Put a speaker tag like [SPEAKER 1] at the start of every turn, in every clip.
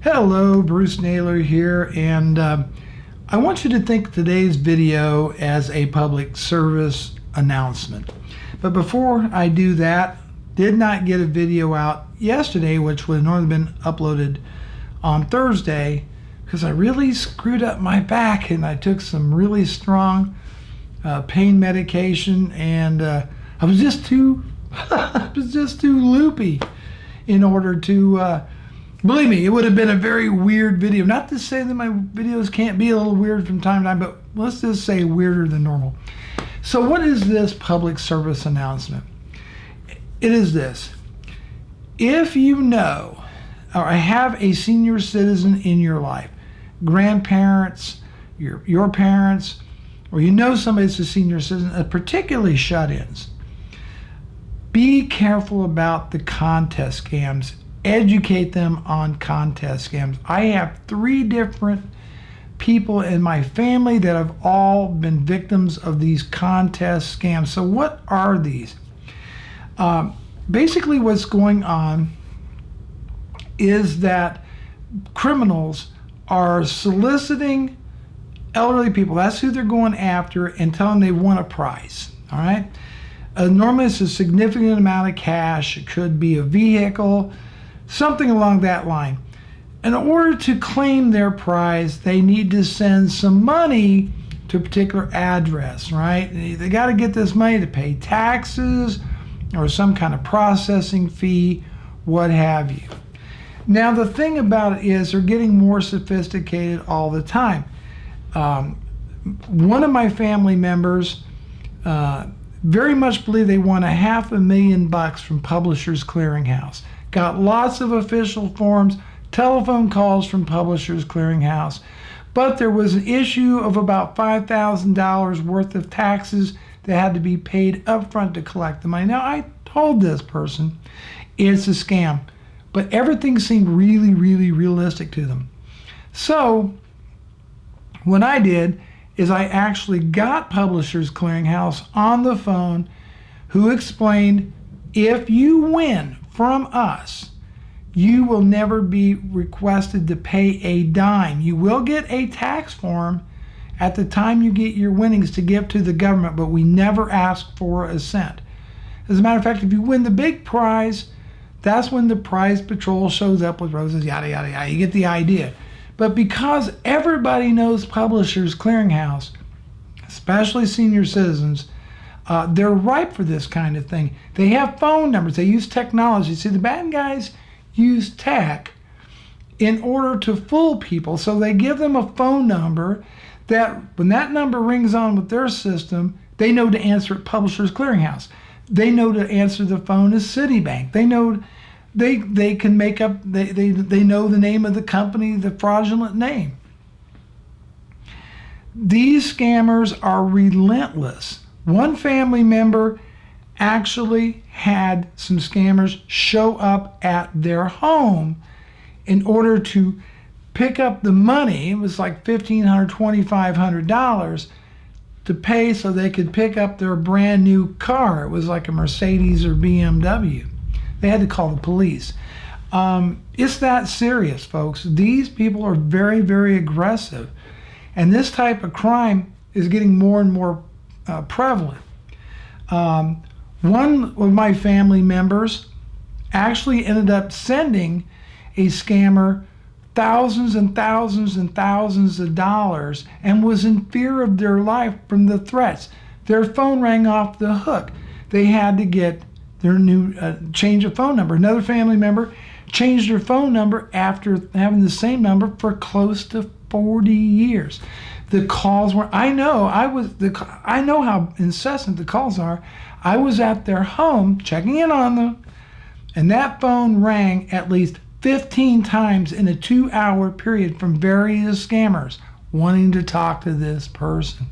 [SPEAKER 1] Hello, Bruce Naylor here, and I want you to think today's video as a public service announcement. But before I do that, did not get a video out yesterday, which would have normally been uploaded on Thursday, because I really screwed up my back and I took some really strong pain medication, and I was just too I was just too loopy in order to believe me, it would have been a very weird video. Not to say that my videos can't be a little weird from time to time, but let's just say weirder than normal. So what is this public service announcement? It is this. If you know or have a senior citizen in your life, grandparents, your parents, or you know somebody that's a senior citizen, particularly shut-ins, be careful about the contest scams. Educate them on contest scams. I have 3 different people in my family that have all been victims of these contest scams. So what are these? Basically what's going on is that criminals are soliciting elderly people. That's who they're going after, and telling them they want a prize. All right. Normally it's a significant amount of cash. It could be a vehicle, something along that line. In order to claim their prize, they need to send some money to a particular address, right? They got to get this money to pay taxes or some kind of processing fee, what have you. Now, the thing about it is they're getting more sophisticated all the time. One of my family members very much believe they won $500,000 from Publishers Clearinghouse. Got lots of official forms, telephone calls from Publishers Clearinghouse, but there was an issue of about $5,000 worth of taxes that had to be paid upfront to collect the money. Now, I told this person it's a scam, but everything seemed really, really realistic to them. So what I did is I actually got Publishers Clearinghouse on the phone, who explained, if you win from us, you will never be requested to pay a dime. You will get a tax form at the time you get your winnings to give to the government, but we never ask for a cent. As a matter of fact, if you win the big prize, that's when the prize patrol shows up with roses, yada, yada, yada. You get the idea. But because everybody knows Publishers Clearinghouse, especially senior citizens, they're ripe for this kind of thing. They have phone numbers. They use technology. See, the bad guys use tech in order to fool people. So they give them a phone number that when that number rings on with their system, they know to answer at Publishers Clearinghouse. They know to answer the phone as Citibank. They know they can make up, they know the name of the company, the fraudulent name. These scammers are relentless. One family member actually had some scammers show up at their home in order to pick up the money. It was like $1,500, $2,500 to pay so they could pick up their brand new car. It was like a Mercedes or BMW. They had to call the police. It's that serious, folks. These people are very, very aggressive. And this type of crime is getting more and more prevalent. One of my family members actually ended up sending a scammer thousands and thousands and thousands of dollars and was in fear of their life from the threats. Their phone rang off the hook. They had to get their new change of phone number. Another family member changed their phone number after having the same number for close to 40 years. The calls were, I know how incessant the calls are. I was at their home checking in on them, and that phone rang at least 15 times in a 2-hour period from various scammers wanting to talk to this person.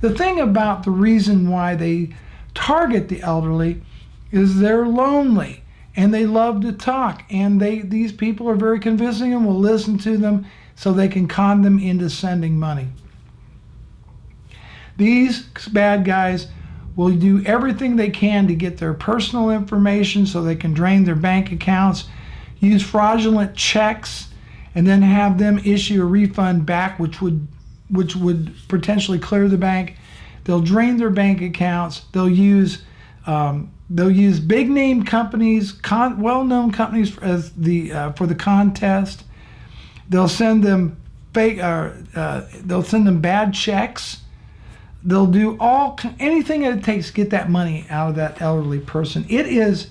[SPEAKER 1] The thing about the reason why they target the elderly is they're lonely and they love to talk, and these people are very convincing and will listen to them so they can con them into sending money. These bad guys will do everything they can to get their personal information so they can drain their bank accounts, use fraudulent checks and then have them issue a refund back, which would potentially clear the bank. They'll drain their bank accounts. They'll use big name companies, well-known companies as for the contest. They'll send them they'll send them bad checks. They'll do anything that it takes to get that money out of that elderly person. It is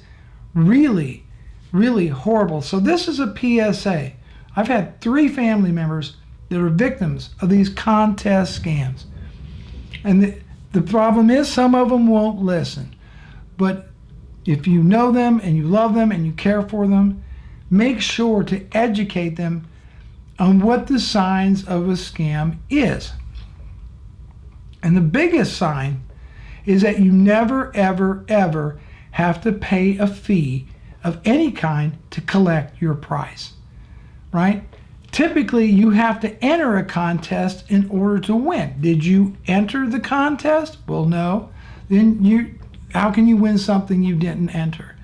[SPEAKER 1] really, really horrible. So this is a PSA. I've had 3 family members that are victims of these contest scams. And the problem is some of them won't listen. But if you know them and you love them and you care for them, make sure to educate them on what the signs of a scam is. And the biggest sign is that you never, ever, ever have to pay a fee of any kind to collect your prize, right? Typically, you have to enter a contest in order to win. Did you enter the contest? Well, no. Then how can you win something you didn't enter?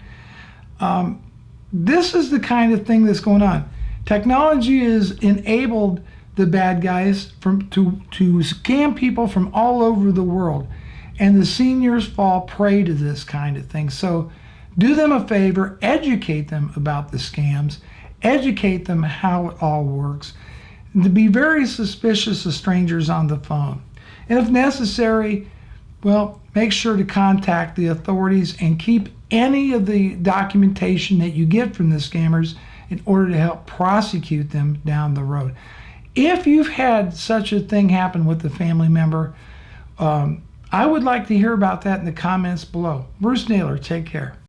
[SPEAKER 1] This is the kind of thing that's going on. Technology has enabled the bad guys to scam people from all over the world, and the seniors fall prey to this kind of thing. So do them a favor, educate them about the scams, educate them how it all works, and to be very suspicious of strangers on the phone. And if necessary, well, make sure to contact the authorities and keep any of the documentation that you get from the scammers in order to help prosecute them down the road. If you've had such a thing happen with a family member, I would like to hear about that in the comments below. Bruce Naylor, take care.